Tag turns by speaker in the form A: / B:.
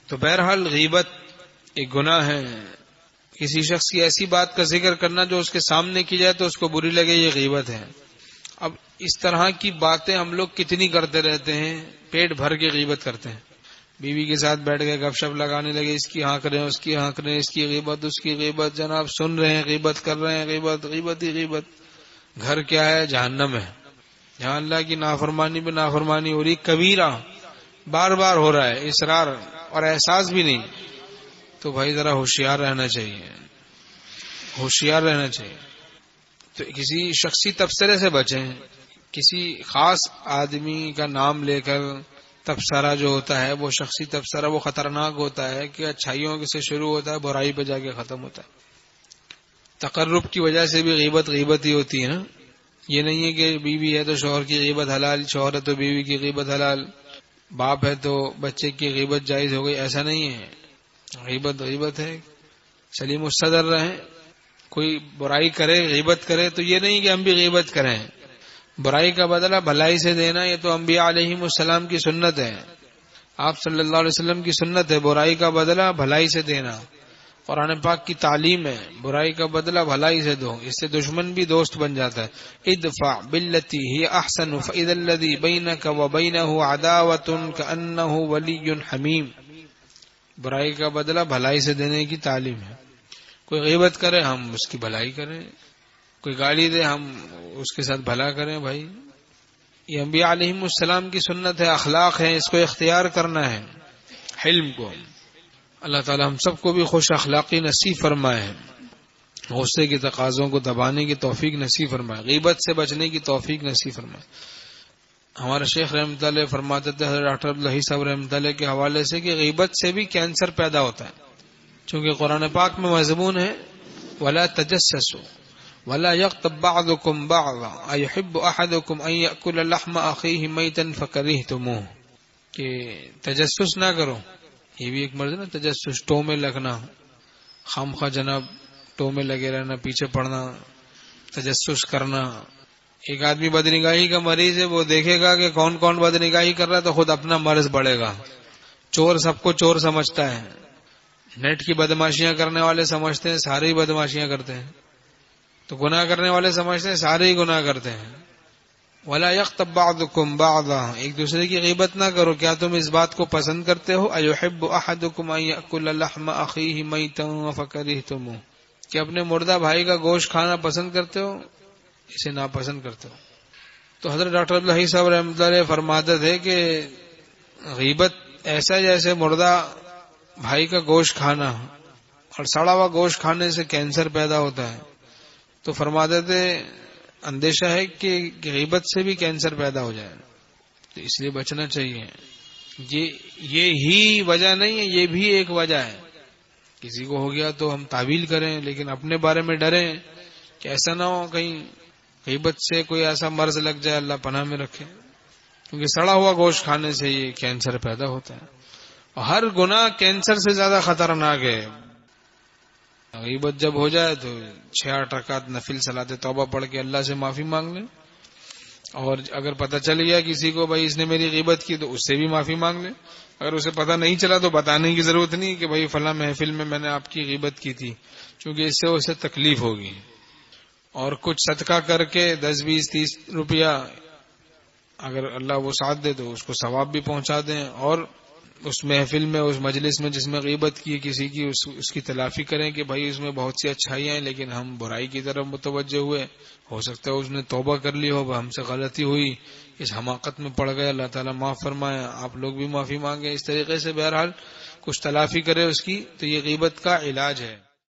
A: تو بہرحال غیبت ایک گناہ ہے. کسی شخص کی ایسی بات کا ذکر کرنا جو اس کے سامنے کی جائے تو اس کو بری لگے، یہ غیبت ہے. اب اس طرح کی باتیں ہم لوگ کتنی کرتے رہتے ہیں، پیٹ بھر کے غیبت کرتے ہیں. بیوی کے ساتھ بیٹھ کے گپ شپ لگانے لگے، اس کی ہانک رہے ہیں، اس کی ہانک رہے ہیں، اس کی غیبت، اس کی غیبت، جناب سن رہے ہیں، غیبت کر رہے ہیں، غیبت غیبت ہی غیبت. گھر کیا ہے؟ جہنم ہے، جہاں اللہ کی نافرمانی پہ نافرمانی ہو رہی، کبیرہ بار بار ہو رہا ہے، اصرار اور احساس بھی نہیں. تو بھائی ذرا ہوشیار رہنا چاہیے، ہوشیار رہنا چاہیے. تو کسی شخصی تبصرے سے بچیں. کسی خاص آدمی کا نام لے کر تبصرہ جو ہوتا ہے وہ شخصی تبصرہ وہ خطرناک ہوتا ہے کہ اچھائیوں سے شروع ہوتا ہے، برائی پہ جا کے ختم ہوتا ہے. تقرب کی وجہ سے بھی غیبت غیبت ہی ہوتی ہے نا. یہ نہیں ہے کہ بیوی ہے تو شوہر کی غیبت حلال، شوہر ہے تو بیوی کی غیبت حلال، باپ ہے تو بچے کی غیبت جائز ہو گئی، ایسا نہیں ہے. غیبت غیبت ہے. سلیم الصدر رہیں. کوئی برائی کرے، غیبت کرے تو یہ نہیں کہ ہم بھی غیبت کریں. برائی کا بدلہ بھلائی سے دینا، یہ تو انبیاء علیہم السلام کی سنت ہے. آپ صلی اللہ علیہ وسلم کی سنت ہے برائی کا بدلہ بھلائی سے دینا. قرآن پاک کی تعلیم ہے برائی کا بدلہ بھلائی سے دو، اس سے دشمن بھی دوست بن جاتا ہے. ادفع باللتی ہی احسن فاذا الذی بینک وبینہ عداوۃ کأنہ ولی حمیم. برائی کا بدلہ بھلائی سے دینے کی تعلیم ہے. کوئی غیبت کرے ہم اس کی بھلائی کریں، کوئی گالی دے ہم اس کے ساتھ بھلا کریں. بھائی یہ انبیاء علیہم السلام کی سنت ہے، اخلاق ہے، اس کو اختیار کرنا ہے. حلم کو اللہ تعالی ہم سب کو بھی خوش اخلاقی نصیب فرمائے، غصے کے تقاضوں کو دبانے کی توفیق نصیب فرمائے، غیبت سے بچنے کی توفیق نصیب فرمائے. ہمارے شیخ رحمۃ اللہ فرماتے تھے، حضرت ڈاکٹر عبداللہ صاحب رحمۃ اللہ کے حوالے سے، کہ غیبت سے بھی کینسر پیدا ہوتا ہے. چونکہ قرآن پاک میں مضمون ہے وَلَا تَجَسَّسُوا وَلَا يَغْتَبْ بَعْضُكُمْ بَعْضًا أَيُحِبُّ أَحَدُكُمْ أَن يَأْكُلَ لَحْمَ أَخِيهِ مَيْتًا فَكَرِهْتُمُوهُ. کہ تجسس نہ کرو. یہ بھی ایک مرض ہے نا، تجسس، ٹو میں لگنا، خامخواہ جناب ٹو میں لگے رہنا، پیچھے پڑنا، تجسس کرنا. ایک آدمی بدنگاہی کا مریض ہے، وہ دیکھے گا کہ کون کون بدنگاہی کر رہا ہے تو خود اپنا مرض بڑھے گا. چور سب کو چور سمجھتا ہے. نیٹ کی بدماشیاں کرنے والے سمجھتے ہیں سارے ہی بدماشیاں کرتے ہیں، تو گناہ کرنے والے سمجھتے ہیں سارے ہی گناہ کرتے ہیں. وَلَا يَغْتَبْ بَعْضُكُمْ بَعْضًا، ایک دوسرے کی غیبت نہ کرو. کیا تم اس بات کو پسند کرتے ہو؟ أَيُحِبُّ أَحَدُكُمْ أَن يَأْكُلَ لَحْمَ أَخِيهِ مَيْتًا فَكَرِهْتُمُوهُ، کہ اپنے مردہ بھائی کا گوشت کھانا پسند کرتے ہو، اسے ناپسند کرتے ہو. تو حضرت ڈاکٹر عبداللہ صاحب رحمۃ اللہ علیہ فرماتے تھے کہ غیبت ایسا جیسے مردہ بھائی کا گوشت کھانا، اور سڑا ہوا گوشت کھانے سے کینسر پیدا ہوتا ہے. تو فرماتے تھے اندیشہ ہے کہ غیبت سے بھی کینسر پیدا ہو جائے، تو اس لیے بچنا چاہیے. یہ ہی وجہ نہیں ہے، یہ بھی ایک وجہ ہے. کسی کو ہو گیا تو ہم تعویل کریں، لیکن اپنے بارے میں ڈریں کہ ایسا نہ ہو کہیں غیبت سے کوئی ایسا مرض لگ جائے، اللہ پناہ میں رکھے. کیونکہ سڑا ہوا گوشت کھانے سے یہ کینسر پیدا ہوتا ہے. اور ہر گناہ کینسر سے زیادہ خطرناک ہے. غیبت جب ہو جائے تو 6-8 رکعت نفل صلاۃ توبہ پڑھ کے اللہ سے معافی مانگ لیں. اور اگر پتہ چل گیا کسی کو بھائی اس نے میری غیبت کی تو اس سے بھی معافی مانگ لیں. اگر اسے پتہ نہیں چلا تو بتانے کی ضرورت نہیں کہ بھائی فلاں محفل میں نے آپ کی غیبت کی تھی، چونکہ اس سے اسے تکلیف ہوگی. اور کچھ صدقہ کر کے 10-20-30 روپیہ اگر اللہ وہ ساتھ دے تو اس کو ثواب بھی پہنچا دیں. اور اس محفل میں، اس مجلس میں جس میں غیبت کی کسی کی، اس کی تلافی کریں کہ بھائی اس میں بہت سی اچھائیاں ہیں لیکن ہم برائی کی طرف متوجہ ہوئے، ہو سکتا ہے اس نے توبہ کر لی ہو، ہم سے غلطی ہوئی، اس حماقت میں پڑ گئے، اللہ تعالیٰ معاف فرمائے، آپ لوگ بھی معافی مانگیں. اس طریقے سے بہرحال کچھ تلافی کرے اس کی، تو یہ غیبت کا علاج ہے.